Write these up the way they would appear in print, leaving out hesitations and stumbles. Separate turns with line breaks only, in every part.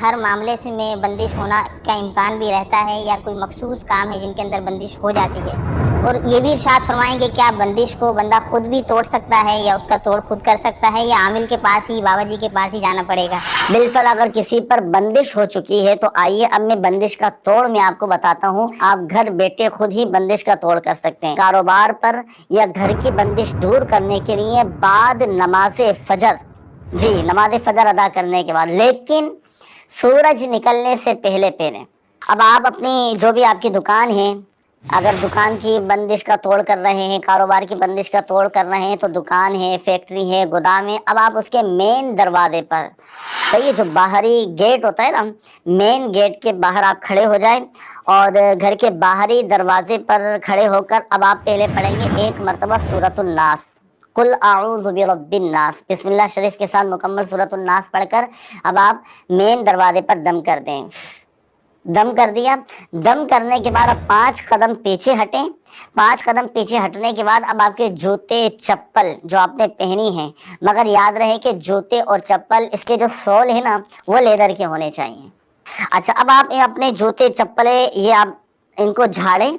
हर मामले से में बंदिश होना का इम्कान भी रहता है या कोई मखसूस काम है जिनके अंदर बंदिश हो जाती है? और ये भी इरशाद फरमाएंगे क्या बंदिश को बंदा खुद भी तोड़ सकता है या उसका तोड़ खुद कर सकता है या आमिल के पास ही, बाबा जी के पास ही जाना पड़ेगा?
बिल्कुल, अगर किसी पर बंदिश हो चुकी है तो आइए अब मैं बंदिश का तोड़ मैं आपको बताता हूँ। आप घर बैठे खुद ही बंदिश का तोड़ कर सकते हैं। कारोबार पर या घर की बंदिश दूर करने के लिए बाद नमाज फजर, जी नमाज फजर अदा करने के बाद, लेकिन सूरज निकलने से पहले पहले। अब आप अपनी जो भी आपकी दुकान है, अगर दुकान की बंदिश का तोड़ कर रहे हैं, कारोबार की बंदिश का तोड़ कर रहे हैं, तो दुकान है, फैक्ट्री है, गोदाम है, अब आप उसके मेन दरवाजे पर, तो ये जो बाहरी गेट होता है ना, मेन गेट के बाहर आप खड़े हो जाएं और घर के बाहरी दरवाजे पर खड़े होकर अब आप पहले पढ़ेंगे एक मरतबा सूरतुन नास, कुल आऊज़ु बिरब्बिन नास, बिस्मिल्लाह शरीफ के साथ मुकम्मल सूरतुन नास पढ़कर अब आप मेन दरवाजे पर दम कर दें। दम कर दिया, दम करने के बाद अब 5 कदम पीछे हटें। 5 कदम पीछे हटने के बाद अब आपके जूते चप्पल जो आपने पहनी है, मगर याद रहे कि जूते और चप्पल इसके जो सोल है ना वो लेदर के होने चाहिए। अच्छा, अब आप अपने जूते चप्पलें ये आप इनको झाड़ें,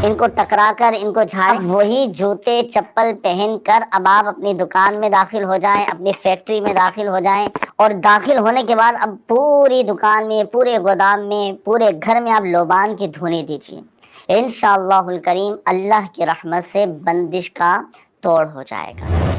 इनको टकरा कर इनको झाड़ें। वही जूते चप्पल पहन कर अब आप अपनी दुकान में दाखिल हो जाएं, अपनी फैक्ट्री में दाखिल हो जाएं और दाखिल होने के बाद अब पूरी दुकान में, पूरे गोदाम में, पूरे घर में आप लोबान की धुनी दीजिए। इंशाअल्लाहुल करीम अल्लाह की रहमत से बंदिश का तोड़ हो जाएगा।